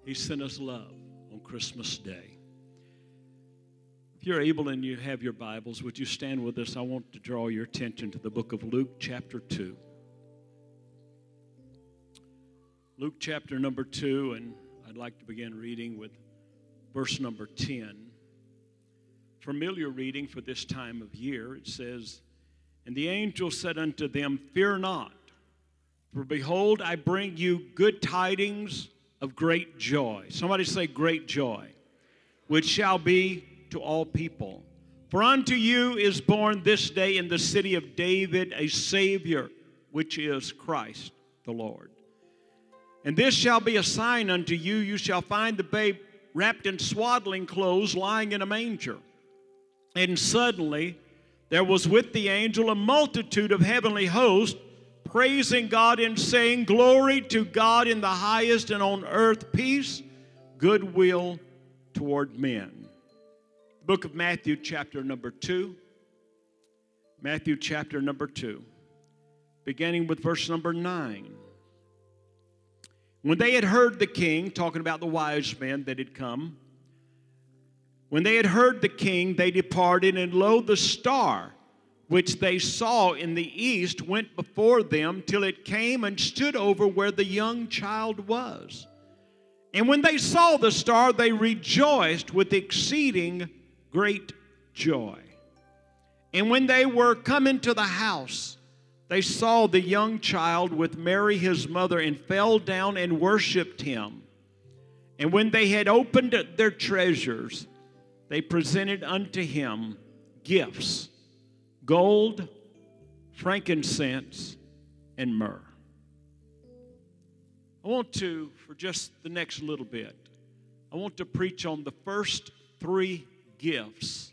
He sent us love on Christmas Day. If you're able and you have your Bibles, would you stand with us? I want to draw your attention to the book of Luke chapter 2. Luke chapter number 2, and I'd like to begin reading with verse number 10. Familiar reading for this time of year. It says, "And the angel said unto them, Fear not, for behold, I bring you good tidings of great joy." Somebody say, great joy, which shall be to all people. For unto you is born this day in the city of David a Savior, which is Christ the Lord. And this shall be a sign unto you, you shall find the babe wrapped in swaddling clothes, lying in a manger. And suddenly there was with the angel a multitude of heavenly hosts, praising God and saying, Glory to God in the highest, and on earth peace, goodwill toward men. Book of Matthew chapter number 2. Matthew chapter number 2, beginning with verse number 9. When they had heard the king, talking about the wise men that had come, when they had heard the king, they departed, and lo, the star which they saw in the east went before them till it came and stood over where the young child was. And when they saw the star, they rejoiced with exceeding great joy. And when they were come into the house, they saw the young child with Mary his mother, and fell down and worshipped him. And when they had opened their treasures, they presented unto him gifts, gold, frankincense, and myrrh. I want to, for just the next little bit, I want to preach on the first three gifts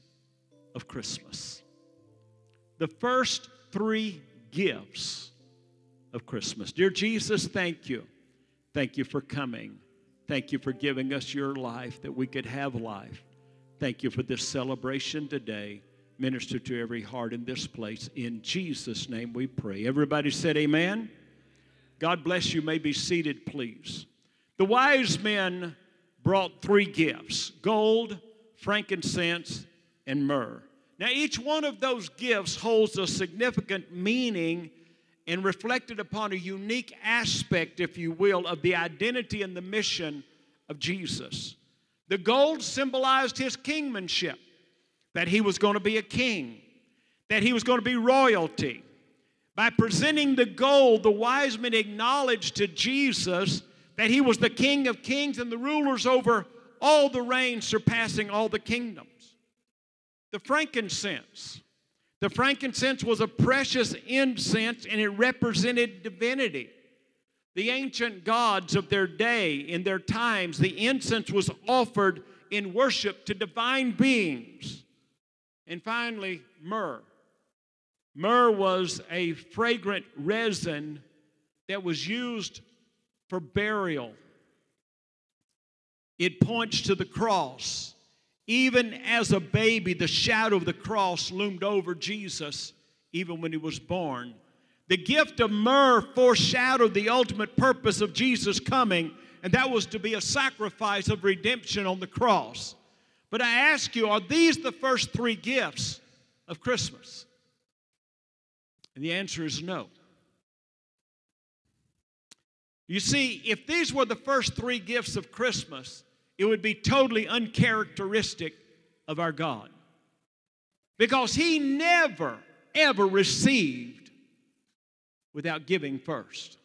of Christmas. The first three gifts of Christmas. Dear Jesus, thank you. Thank you for coming. Thank you for giving us your life that we could have life. Thank you for this celebration today. Minister to every heart in this place. In Jesus' name we pray. Everybody said amen. God bless you. May be seated, please. The wise men brought three gifts: gold, frankincense, and myrrh. Now, each one of those gifts holds a significant meaning and reflected upon a unique aspect, if you will, of the identity and the mission of Jesus. The gold symbolized his kingmanship, that he was going to be a king, that he was going to be royalty. By presenting the gold, the wise men acknowledged to Jesus that he was the King of kings and the rulers over all the reigns, surpassing all the kingdoms. The frankincense. The frankincense was a precious incense, and it represented divinity. The ancient gods of their day, in their times, the incense was offered in worship to divine beings. And finally, myrrh. Myrrh was a fragrant resin that was used for burial. It points to the cross. Even as a baby, the shadow of the cross loomed over Jesus, even when he was born. The gift of myrrh foreshadowed the ultimate purpose of Jesus coming, and that was to be a sacrifice of redemption on the cross. But I ask you, are these the first three gifts of Christmas? And the answer is no. You see, if these were the first three gifts of Christmas, it would be totally uncharacteristic of our God. Because he never, ever received without giving first.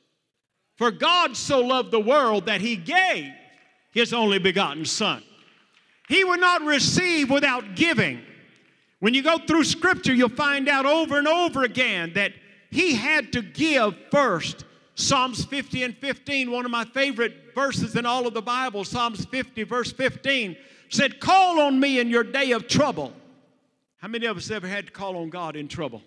For God so loved the world that he gave his only begotten Son. He would not receive without giving. When you go through Scripture, you'll find out over and over again that he had to give first. Psalms 50 and 15, one of my favorite verses in all of the Bible, Psalms 50, verse 15, said, call on me in your day of trouble. How many of us ever had to call on God in trouble?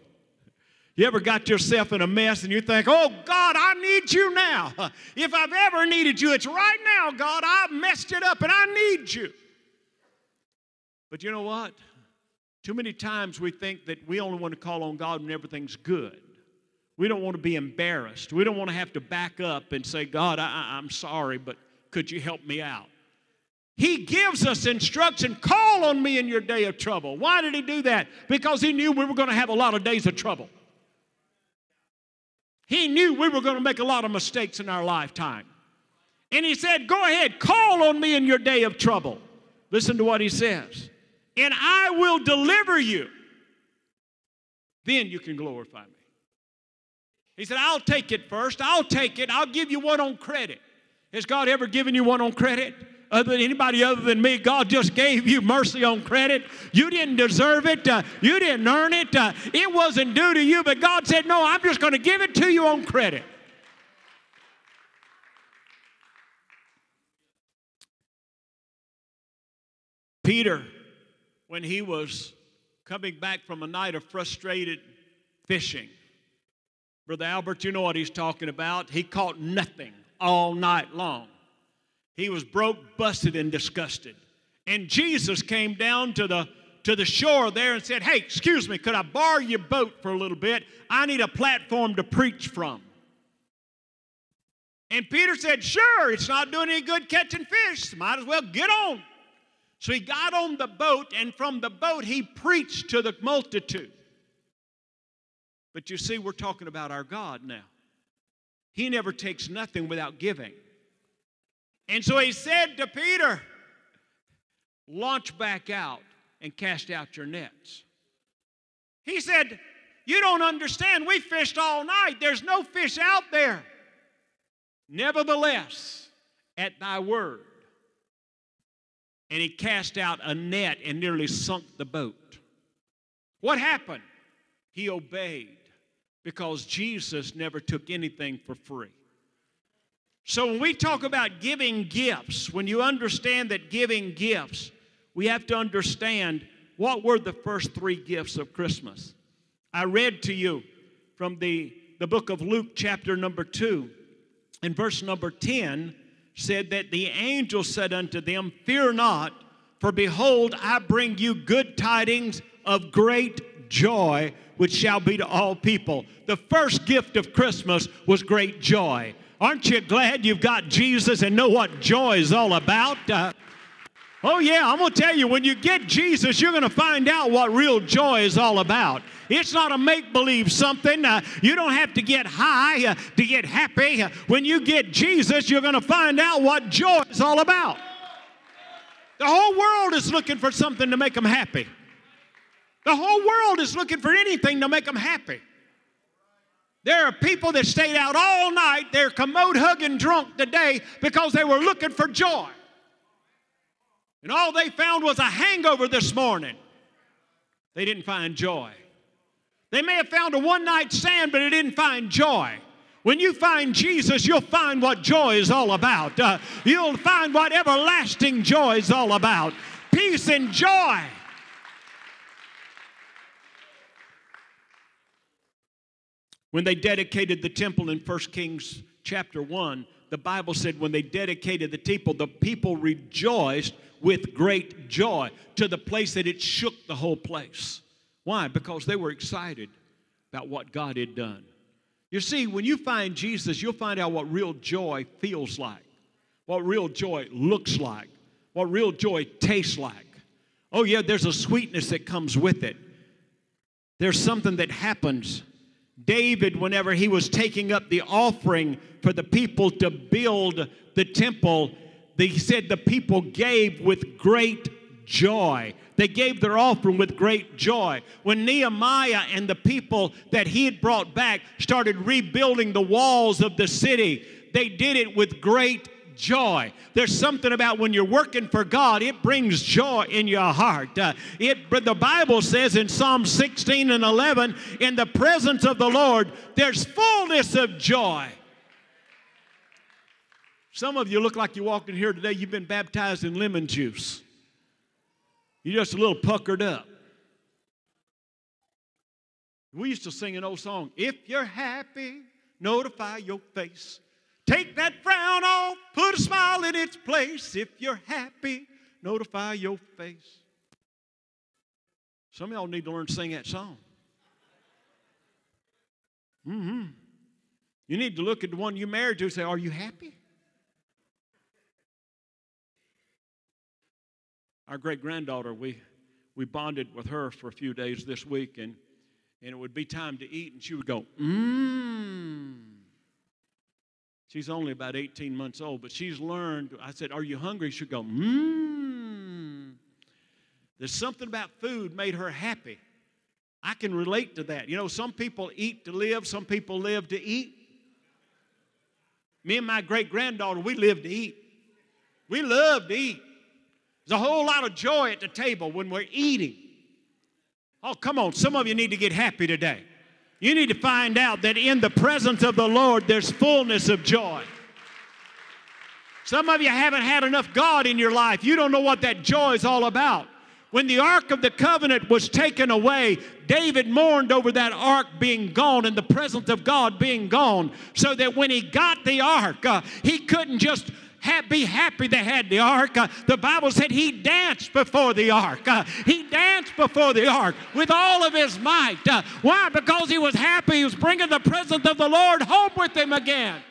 You ever got yourself in a mess and you think, oh, God, I need you now. If I've ever needed you, it's right now, God. I've messed it up and I need you. But you know what? Too many times we think that we only want to call on God when everything's good. We don't want to be embarrassed. We don't want to have to back up and say, God, I'm sorry, but Could you help me out? He gives us instruction, call on me in your day of trouble. Why did he do that? Because he knew we were going to have a lot of days of trouble. He knew we were going to make a lot of mistakes in our lifetime. And he said, go ahead, call on me in your day of trouble. Listen to what he says. And I will deliver you. Then you can glorify me. He said, I'll take it first. I'll take it. I'll give you one on credit. Has God ever given you one on credit? Anybody other than me, God just gave you mercy on credit. You didn't deserve it. You didn't earn it. It wasn't due to you, but God said, no, I'm just going to give it to you on credit. Peter, when he was coming back from a night of frustrated fishing, Brother Albert, you know what he's talking about. He caught nothing all night long. He was broke, busted, and disgusted. And Jesus came down to the shore there and said, hey, excuse me, could I borrow your boat for a little bit? I need a platform to preach from. And Peter said, sure, it's not doing any good catching fish. Might as well get on. So he got on the boat, and from the boat he preached to the multitude. But you see, we're talking about our God now. He never takes nothing without giving. And so he said to Peter, launch back out and cast out your nets. He said, you don't understand. We fished all night. There's no fish out there. Nevertheless, at thy word. And he cast out a net and nearly sunk the boat. What happened? He obeyed, because Jesus never took anything for free. So when we talk about giving gifts, when you understand that giving gifts, we have to understand what were the first three gifts of Christmas. I read to you from the book of Luke chapter number 2, and verse number 10 said that the angel said unto them, fear not, for behold, I bring you good tidings of great joy, which shall be to all people. The first gift of Christmas was great joy. Aren't you glad you've got Jesus and know what joy is all about? Oh yeah, I'm going to tell you, when you get Jesus, you're going to find out what real joy is all about. It's not a make-believe something. You don't have to get high to get happy. When you get Jesus, you're going to find out what joy is all about. The whole world is looking for something to make them happy. The whole world is looking for anything to make them happy. There are people that stayed out all night. They're commode-hugging drunk today because they were looking for joy. And all they found was a hangover this morning. They didn't find joy. They may have found a one-night stand, but they didn't find joy. When you find Jesus, you'll find what joy is all about. You'll find what everlasting joy is all about. Peace and joy. When they dedicated the temple in 1 Kings chapter 1, the Bible said when they dedicated the people rejoiced with great joy to the place that it shook the whole place. Why? Because they were excited about what God had done. You see, when you find Jesus, you'll find out what real joy feels like, what real joy looks like, what real joy tastes like. Oh yeah, there's a sweetness that comes with it. There's something that happens. David, whenever he was taking up the offering for the people to build the temple, he said the people gave with great joy. They gave their offering with great joy. When Nehemiah and the people that he had brought back started rebuilding the walls of the city, they did it with great joy. There's something about when you're working for God, it brings joy in your heart. The Bible says in Psalm 16 and 11, in the presence of the Lord, there's fullness of joy. Some of you look like you walked in here today, you've been baptized in lemon juice. You're just a little puckered up. We used to sing an old song, if you're happy, notify your face. Take that frown off, put a smile in its place. If you're happy, notify your face. Some of y'all need to learn to sing that song. You need to look at the one you married to and say, are you happy? Our great-granddaughter, we bonded with her for a few days this week, and it would be time to eat, and she would go, mmm. She's only about 18 months old, but she's learned. I said, are you hungry? She'd go, mmm. There's something about food made her happy. I can relate to that. You know, some people eat to live, some people live to eat. Me and my great-granddaughter, we live to eat. We love to eat. There's a whole lot of joy at the table when we're eating. Oh, come on. Some of you need to get happy today. You need to find out that in the presence of the Lord, there's fullness of joy. Some of you haven't had enough God in your life. You don't know what that joy is all about. When the Ark of the Covenant was taken away, David mourned over that Ark being gone and the presence of God being gone, so that when he got the Ark, he couldn't just be happy they had the Ark. The Bible said he danced before the Ark. He danced before the Ark with all of his might. Why? Because he was happy. He was bringing the presence of the Lord home with him again.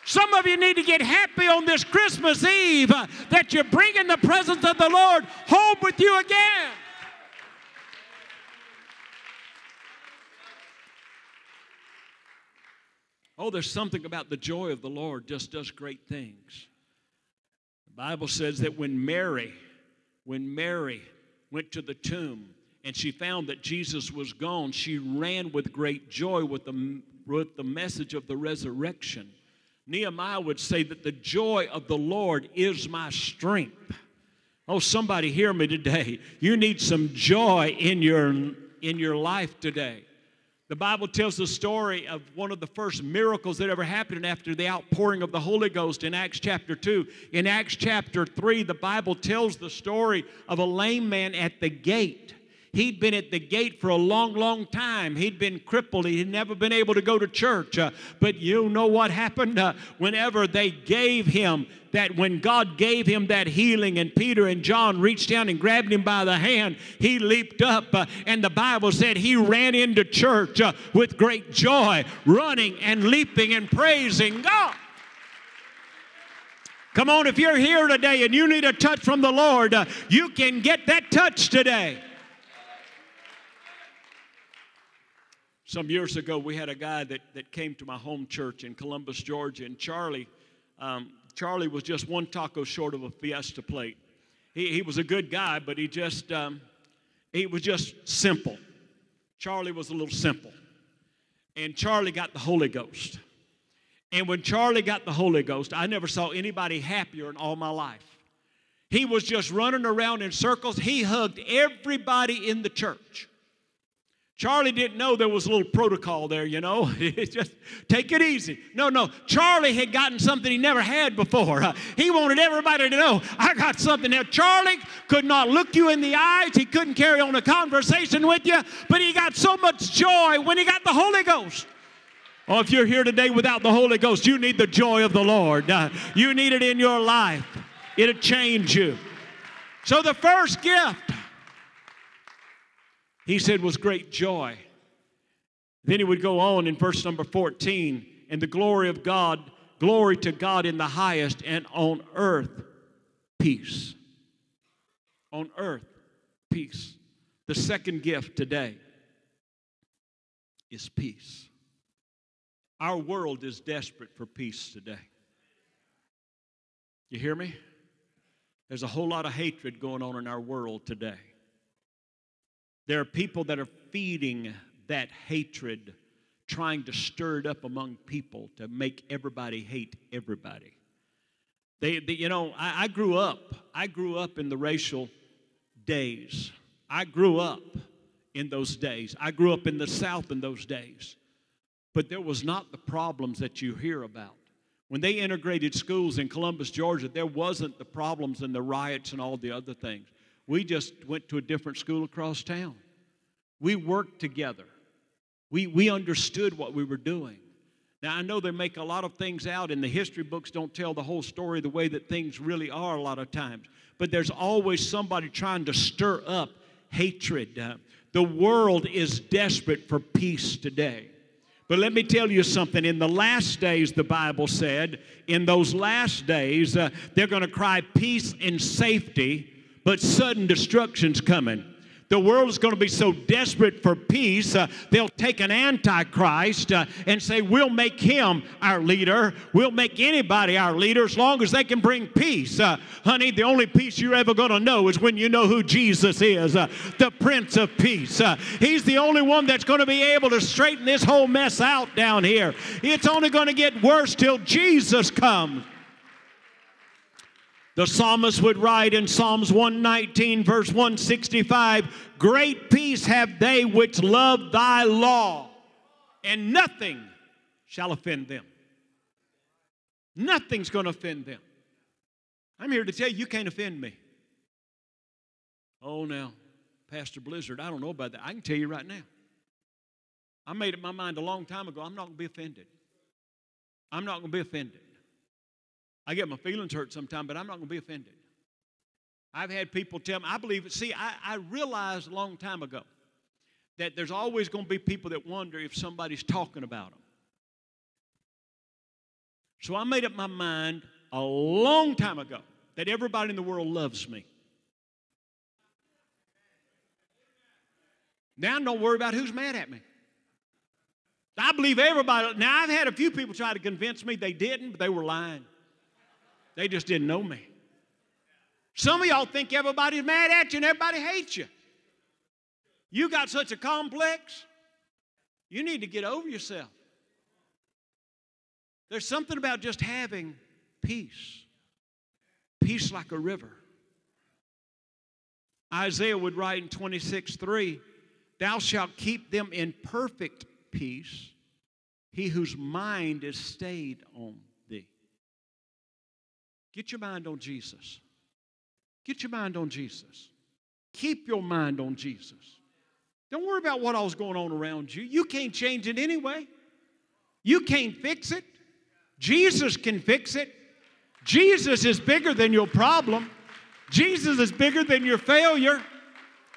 Some of you need to get happy on this Christmas Eve that you're bringing the presence of the Lord home with you again. Oh, there's something about the joy of the Lord just does great things. The Bible says that when Mary went to the tomb and she found that Jesus was gone, she ran with great joy with the message of the resurrection. Nehemiah would say that the joy of the Lord is my strength. Oh, somebody hear me today. You need some joy in your life today. The Bible tells the story of one of the first miracles that ever happened after the outpouring of the Holy Ghost in Acts chapter 2. In Acts chapter 3, the Bible tells the story of a lame man at the gate. He'd been at the gate for a long, long time. He'd been crippled. He'd never been able to go to church. But you know what happened? Whenever they gave him that, when God gave him that healing and Peter and John reached down and grabbed him by the hand, he leaped up and the Bible said he ran into church with great joy, running and leaping and praising God. Come on, if you're here today and you need a touch from the Lord, you can get that touch today. Some years ago, we had a guy that came to my home church in Columbus, Georgia, and Charlie was just one taco short of a Fiesta plate. He was a good guy, but he was just simple. Charlie was a little simple. And Charlie got the Holy Ghost. And when Charlie got the Holy Ghost, I never saw anybody happier in all my life. He was just running around in circles. He hugged everybody in the church. Charlie didn't know there was a little protocol there, you know. Just take it easy. No. Charlie had gotten something he never had before. He wanted everybody to know, I got something. Now, Charlie could not look you in the eyes. He couldn't carry on a conversation with you, but he got so much joy when he got the Holy Ghost. Oh, if you're here today without the Holy Ghost, you need the joy of the Lord. You need it in your life. It'll change you. So the first gift, he said, was great joy. Then he would go on in verse number 14, and the glory of God, glory to God in the highest, and on earth, peace. On earth, peace. The second gift today is peace. Our world is desperate for peace today. You hear me? There's a whole lot of hatred going on in our world today. There are people that are feeding that hatred, trying to stir it up among people to make everybody hate everybody. I grew up in the racial days. I grew up in those days. I grew up in the South in those days. But there was not the problems that you hear about. When they integrated schools in Columbus, Georgia, there wasn't the problems and the riots and all the other things. We just went to a different school across town. We worked together. We understood what we were doing. Now, I know they make a lot of things out, and the history books don't tell the whole story the way that things really are a lot of times. But there's always somebody trying to stir up hatred. The world is desperate for peace today. But let me tell you something. In the last days, the Bible said, in those last days, they're going to cry peace and safety, but sudden destruction's coming. The world is going to be so desperate for peace, they'll take an antichrist and say, we'll make him our leader. We'll make anybody our leader as long as they can bring peace. Honey, the only peace you're ever going to know is when you know who Jesus is, the Prince of Peace. He's the only one that's going to be able to straighten this whole mess out down here. It's only going to get worse till Jesus comes. The psalmist would write in Psalms 119, verse 165, great peace have they which love thy law, and nothing shall offend them. Nothing's going to offend them. I'm here to tell you, you can't offend me. Oh, now, Pastor Blizzard, I don't know about that. I can tell you right now. I made up my mind a long time ago, I'm not going to be offended. I'm not going to be offended. I get my feelings hurt sometimes, but I'm not going to be offended. I've had people tell me, I believe it. See, I realized a long time ago that there's always going to be people that wonder if somebody's talking about them. So I made up my mind a long time ago that everybody in the world loves me. Now don't worry about who's mad at me. I believe everybody. Now, I've had a few people try to convince me they didn't, but they were lying. They just didn't know me. Some of y'all think everybody's mad at you and everybody hates you. You got such a complex, you need to get over yourself. There's something about just having peace. Peace like a river. Isaiah would write in 26:3, thou shalt keep them in perfect peace, he whose mind is stayed on thee. Get your mind on Jesus. Get your mind on Jesus. Keep your mind on Jesus. Don't worry about what all's going on around you. You can't change it anyway. You can't fix it. Jesus can fix it. Jesus is bigger than your problem. Jesus is bigger than your failure.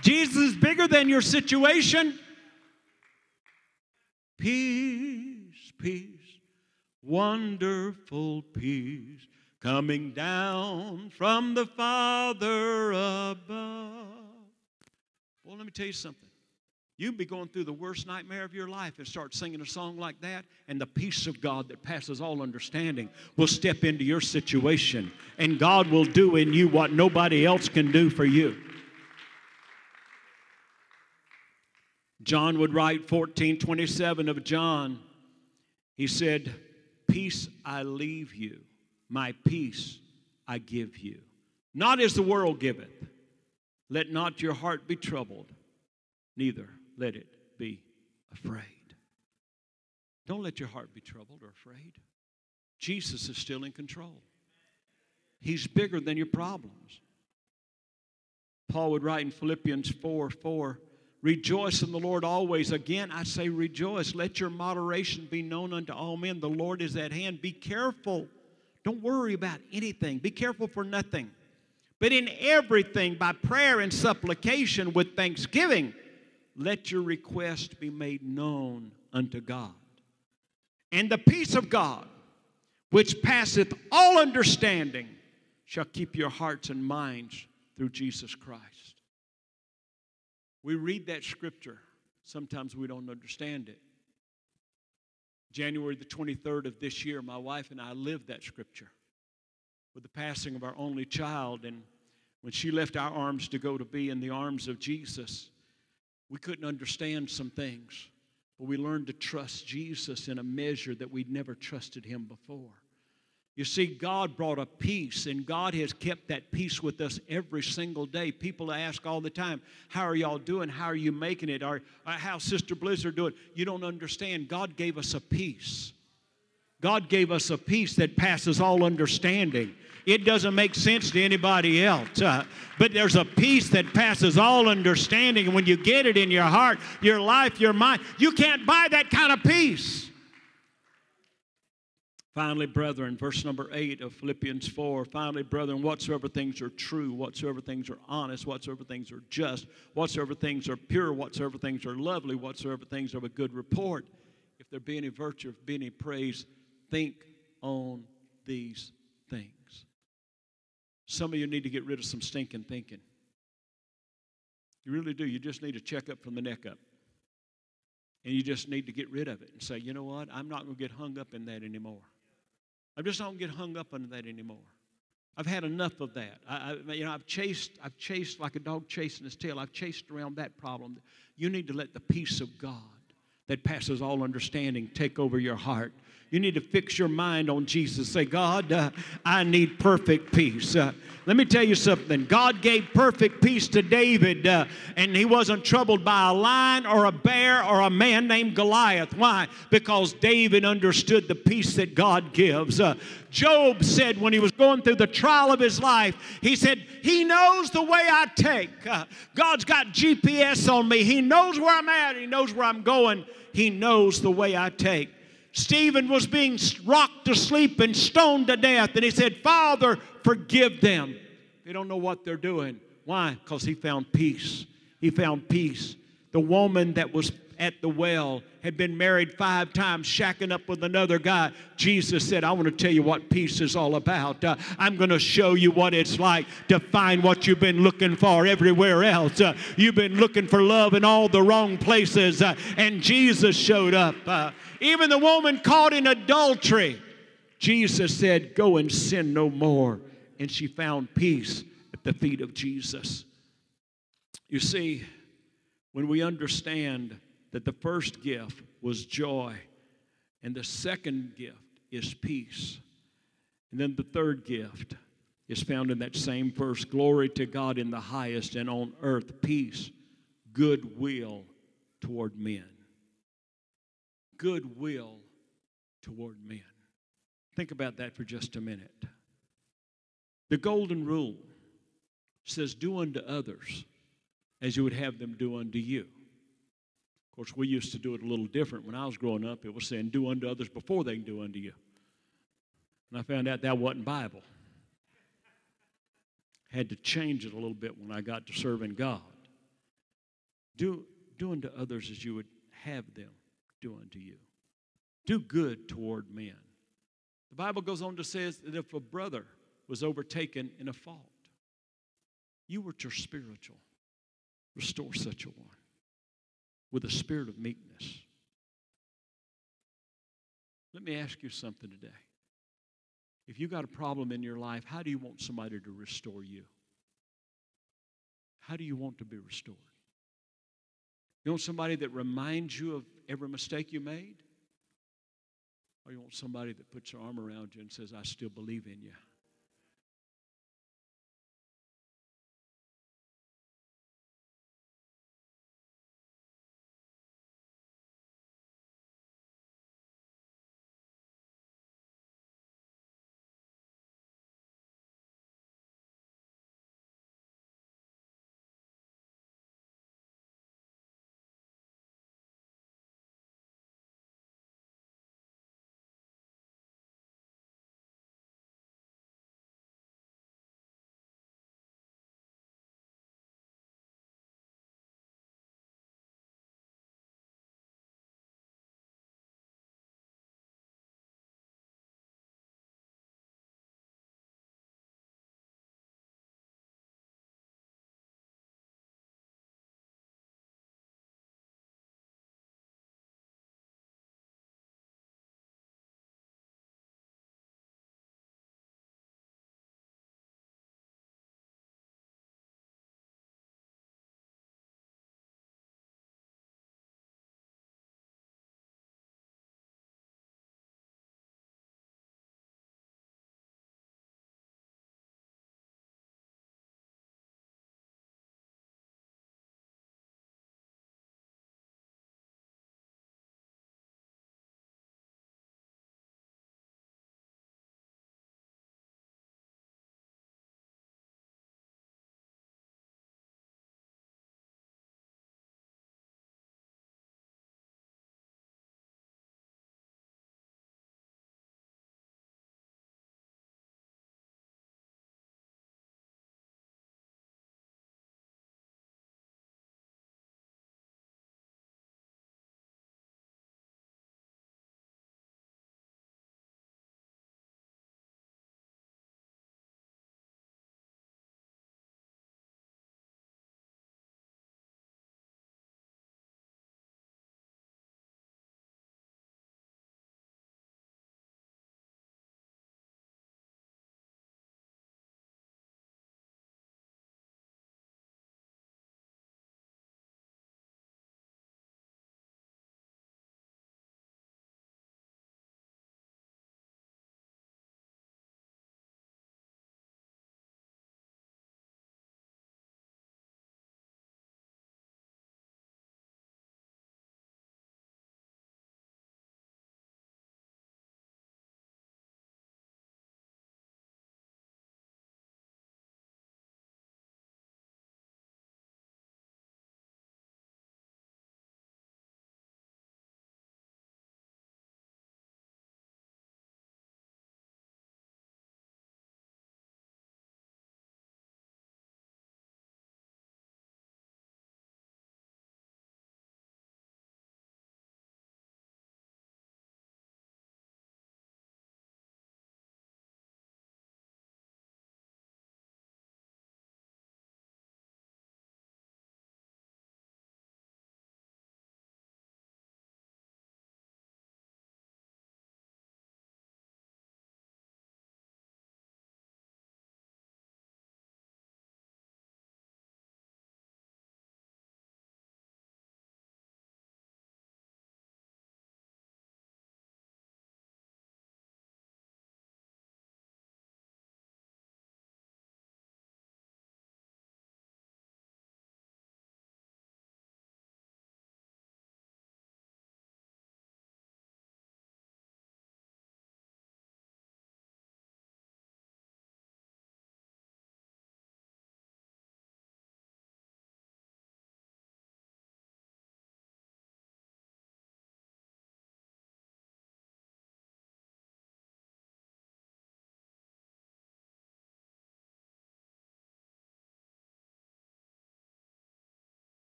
Jesus is bigger than your situation. Peace, peace, wonderful peace, coming down from the Father above. Well, let me tell you something. You can be going through the worst nightmare of your life and start singing a song like that, and the peace of God that passes all understanding will step into your situation, and God will do in you what nobody else can do for you. John would write 14:27 of John. He said, peace I leave you, my peace I give you. Not as the world giveth. Let not your heart be troubled, neither let it be afraid. Don't let your heart be troubled or afraid. Jesus is still in control. He's bigger than your problems. Paul would write in Philippians 4:4, rejoice in the Lord always. Again, I say rejoice. Let your moderation be known unto all men. The Lord is at hand. Be careful. Don't worry about anything. Be careful for nothing. But in everything, by prayer and supplication with thanksgiving, let your request be made known unto God. And the peace of God, which passeth all understanding, shall keep your hearts and minds through Jesus Christ. We read that scripture. Sometimes we don't understand it. January the 23rd of this year, my wife and I lived that scripture with the passing of our only child. And when she left our arms to go to be in the arms of Jesus, we couldn't understand some things. But we learned to trust Jesus in a measure that we'd never trusted him before. You see, God brought a peace, and God has kept that peace with us every single day. People ask all the time, how are y'all doing? How are you making it? Or how's Sister Blizzard doing? You don't understand. God gave us a peace. God gave us a peace that passes all understanding. It doesn't make sense to anybody else. But there's a peace that passes all understanding. And when you get it in your heart, your life, your mind, you can't buy that kind of peace. Finally, brethren, verse number 8 of Philippians 4. Finally, brethren, whatsoever things are true, whatsoever things are honest, whatsoever things are just, whatsoever things are pure, whatsoever things are lovely, whatsoever things are of a good report, if there be any virtue, if there be any praise, think on these things. Some of you need to get rid of some stinking thinking. You really do. You just need a checkup from the neck up. And you just need to get rid of it and say, you know what? I'm not going to get hung up in that anymore. I'm just not going to get hung up on that anymore. I've had enough of that. I've chased like a dog chasing his tail. I've chased around that problem. You need to let the peace of God that passes all understanding take over your heart. You need to fix your mind on Jesus. Say, God, I need perfect peace. Let me tell you something. God gave perfect peace to David, and he wasn't troubled by a lion or a bear or a man named Goliath. Why? Because David understood the peace that God gives. Job said when he was going through the trial of his life, he said, He knows the way I take. God's got GPS on me. He knows where I'm at. He knows where I'm going. He knows the way I take. Stephen was being rocked to sleep and stoned to death. And he said, Father, forgive them. They don't know what they're doing. Why? Because he found peace. He found peace. The woman that was at the well had been married 5 times, shacking up with another guy. Jesus said, I want to tell you what peace is all about. I'm going to show you what it's like to find what you've been looking for everywhere else. You've been looking for love in all the wrong places, and Jesus showed up. Even the woman caught in adultery, Jesus said, go and sin no more. And she found peace at the feet of Jesus. You see, when we understand that the first gift was joy, and the second gift is peace, and then the third gift is found in that same verse, glory to God in the highest, and on earth peace, goodwill toward men. Goodwill toward men. Think about that for just a minute. The golden rule says, do unto others as you would have them do unto you. Of course, we used to do it a little different. When I was growing up, it was saying, do unto others before they can do unto you. And I found out that wasn't Bible. Had to change it a little bit when I got to serving God. Do unto others as you would have them do unto you. Do good toward men. The Bible goes on to say that if a brother was overtaken in a fault, you which are spiritual, restore such a one with a spirit of meekness. Let me ask you something today. If you got a problem in your life, how do you want somebody to restore you? How do you want to be restored? You want somebody that reminds you of every mistake you made? Or you want somebody that puts their arm around you and says, I still believe in you?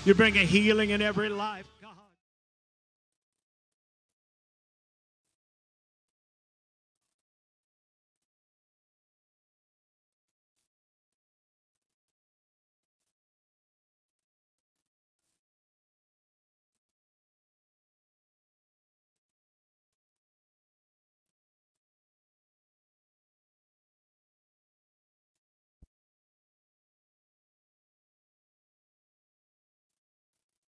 You're bringing healing in every life.